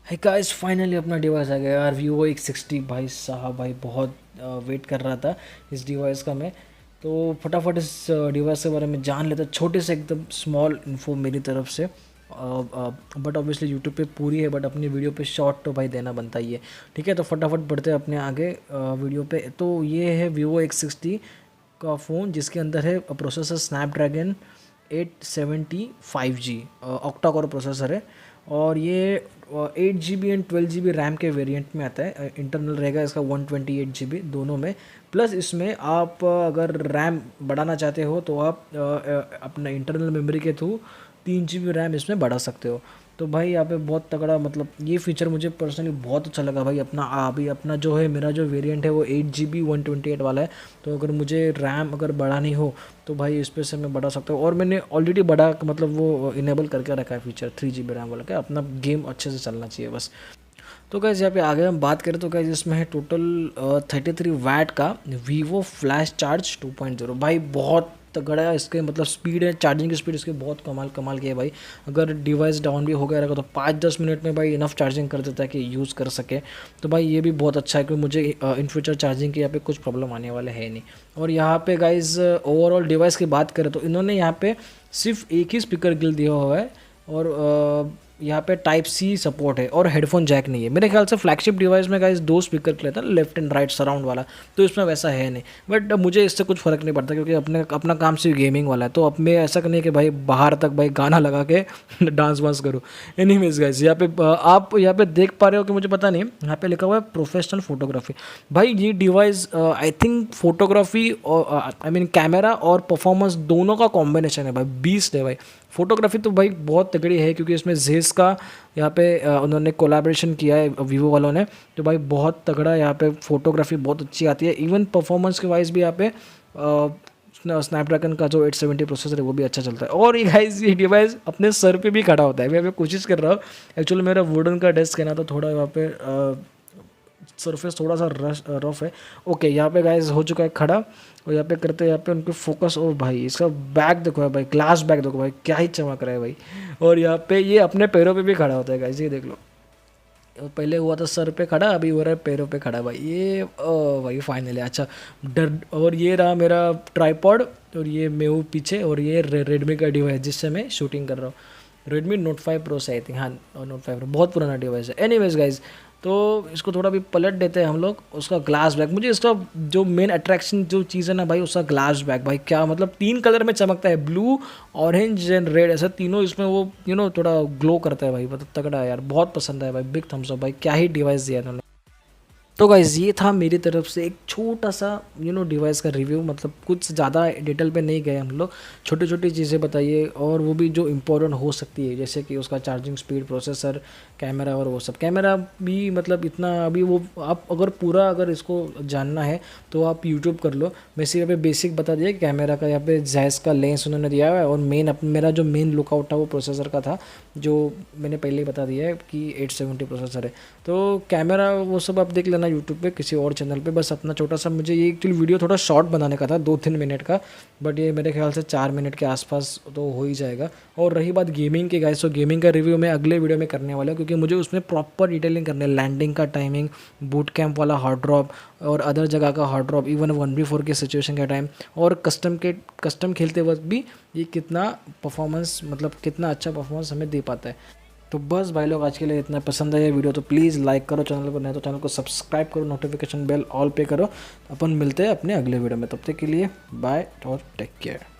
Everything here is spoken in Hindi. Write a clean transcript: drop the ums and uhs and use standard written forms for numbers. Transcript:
है गाइस, फाइनली अपना डिवाइस आ गया यार। Vivo X60 भाई साहब, भाई बहुत वेट कर रहा था इस डिवाइस का मैं। तो फटाफट इस डिवाइस के बारे में जान लेता, छोटे से एकदम स्मॉल इन्फो मेरी तरफ से। बट ऑब्वियसली यूट्यूब पे पूरी है, बट अपनी वीडियो पे शॉर्ट तो भाई देना बनता ही है। ठीक है, तो फटाफट बढ़ते हैं अपने आगे वीडियो पे। तो ये है Vivo X60 का फ़ोन, जिसके अंदर है processor Snapdragon 870 5G octa core processor है। और ये 8 GB एंड 12 GB रैम के वेरिएंट में आता है। इंटरनल रहेगा इसका 128 GB दोनों में। प्लस इसमें आप अगर रैम बढ़ाना चाहते हो तो आप अपना इंटरनल मेमोरी के थ्रू 3 GB रैम इसमें बढ़ा सकते हो। तो भाई यहाँ पे बहुत तगड़ा, मतलब ये फीचर मुझे पर्सनली बहुत अच्छा लगा भाई। अपना अभी अपना जो है, मेरा जो वेरिएंट है वो 8 GB 128 वाला है। तो अगर मुझे रैम अगर बढ़ानी हो तो भाई इस पे से मैं बढ़ा सकता हूँ। और मैंने ऑलरेडी बढ़ा, मतलब वो इनेबल करके रखा है फीचर 3 GB रैम वाला। क्या अपना गेम अच्छे से चलना चाहिए बस। तो गैस यहाँ पे आगे हम बात करें तो गैस इसमें है टोटल 33 W का वीवो फ्लैश चार्ज 2.0। भाई बहुत तगड़ा है इसके, मतलब स्पीड है, चार्जिंग की स्पीड इसके बहुत कमाल कमाल की है भाई। अगर डिवाइस डाउन भी हो गया रहेगा तो 5-10 मिनट में भाई इनफ चार्जिंग कर देता है कि यूज़ कर सके। तो भाई ये भी बहुत अच्छा है, क्योंकि मुझे इन फ्यूचर चार्जिंग की यहाँ पे कुछ प्रॉब्लम आने वाला है नहीं। और यहाँ पे गाइज ओवरऑल डिवाइस की बात करें तो इन्होंने यहाँ पे सिर्फ एक ही स्पीकर गिल दिया हुआ है। और यहाँ पे टाइप सी सपोर्ट है और हेडफोन जैक नहीं है। मेरे ख्याल से फ्लैगशिप डिवाइस में गाइस 2 स्पीकर के लिए था, लेफ्ट एंड राइट सराउंड वाला। तो इसमें वैसा है नहीं। बट मुझे इससे कुछ फ़र्क नहीं पड़ता, क्योंकि अपना काम सिर्फ गेमिंग वाला है। तो अब मैं ऐसा नहीं है कि भाई बाहर तक भाई गाना लगा के डांस वांस करूँ। एनीवेज गाइस, यहाँ पे आप यहाँ पे देख पा रहे हो कि मुझे पता नहीं, यहाँ पे लिखा हुआ है प्रोफेशनल फोटोग्राफी। भाई ये डिवाइस आई थिंक फोटोग्राफी और आई मीन कैमरा और परफॉर्मेंस दोनों का कॉम्बिनेशन है भाई, बीस्ट है भाई। फोटोग्राफी तो भाई बहुत तगड़ी है, क्योंकि इसमें जेस का यहाँ पे उन्होंने कोलैबोरेशन किया है वीवो वालों ने। तो भाई बहुत तगड़ा यहाँ पे फोटोग्राफी बहुत अच्छी आती है। इवन परफॉर्मेंस के वाइज भी यहाँ पे स्नैपड्रैगन का जो 870 प्रोसेसर है वो भी अच्छा चलता है। और ये गाइस, ये डिवाइस अपने सर पे भी खड़ा होता है। मैं अभी कोशिश कर रहा हूँ, एक्चुअली मेरा वुडन का डेस्क है ना, तो थोड़ा यहाँ पे सरफेस थोड़ा सा रफ है। ओके, यहाँ पे गाइस हो चुका है खड़ा। और यहाँ पे करते हैं यहाँ पे उनको फोकस। और भाई इसका बैक देखो है भाई, ग्लास बैक देखो भाई, क्या ही चमक रहा है भाई। और यहाँ पे ये अपने पैरों पे भी खड़ा होता है गाइस, ये देख लो। पहले हुआ था सर पे खड़ा, अभी हो रहा है पैरों पे खड़ा भाई। ये ओ भाई फाइनली अच्छा डर। और ये रहा मेरा ट्राईपॉड, और ये मैं हूँ पीछे। और ये रेडमी का डिवाइस जिससे मैं शूटिंग कर रहा हूँ, रेडमी नोट 5 प्रो से आई थिंक। हाँ, नोट 5 प्रो बहुत पुराना डिवाइस है। एनीवेज गाइज, तो इसको थोड़ा भी पलट देते हैं हम लोग। उसका ग्लास बैक, मुझे इसका जो मेन अट्रैक्शन जो चीज़ है ना भाई, उसका ग्लास बैक भाई, क्या मतलब 3 कलर में चमकता है, ब्लू ऑरेंज एंड रेड, ऐसा तीनों इसमें वो थोड़ा ग्लो करता है भाई। मतलब तगड़ा है यार, बहुत पसंद है भाई, बिग थम्स अप भाई, क्या ही डिवाइस दिया इन्होंने। तो गाइज़ ये था मेरी तरफ से एक छोटा सा डिवाइस का रिव्यू। मतलब कुछ ज़्यादा डिटेल पे नहीं गए हम लोग, छोटी छोटी चीज़ें बताइए, और वो भी जो इम्पोर्टेंट हो सकती है, जैसे कि उसका चार्जिंग स्पीड, प्रोसेसर, कैमरा और वो सब। कैमरा भी मतलब इतना अभी वो, आप अगर पूरा अगर इसको जानना है तो आप यूट्यूब कर लो। मैं सिर्फ यहाँ पे बेसिक बता दिया कैमरा का। यहाँ पे जैस का लेंस उन्होंने दिया हुआ है, और मेरा जो मेन लुकआउट था वो प्रोसेसर का था, जो मैंने पहले ही बता दिया है कि 870 प्रोसेसर है। तो कैमरा वो सब आप देख लेना यूट्यूब पे किसी और चैनल पे। बस अपना छोटा सा, मुझे ये एक्चुअली वीडियो थोड़ा शॉर्ट बनाने का था, 2-3 मिनट का, बट ये मेरे ख्याल से 4 मिनट के आसपास तो हो ही जाएगा। और रही बात गेमिंग की गाइस, तो गेमिंग का रिव्यू मैं अगले वीडियो में करने वाला हूँ, क्योंकि मुझे उसमें प्रॉपर डिटेलिंग करनी है। लैंडिंग का टाइमिंग, बूट कैंप वाला हार्ड ड्रॉप, और अदर जगह का हार्ड ड्रॉप, इवन 1v4 के सिचुएशन का टाइम, और कस्टम खेलते वक्त भी ये कितना परफॉर्मेंस, मतलब कितना अच्छा परफॉर्मेंस हमें दे पाता है। तो बस भाई लोग, आज के लिए इतना। पसंद है ये वीडियो तो प्लीज़ लाइक करो, चैनल को नहीं तो चैनल को सब्सक्राइब करो, नोटिफिकेशन बेल ऑल पे करो। अपन मिलते हैं अपने अगले वीडियो में, तब तक के लिए बाय और टेक केयर।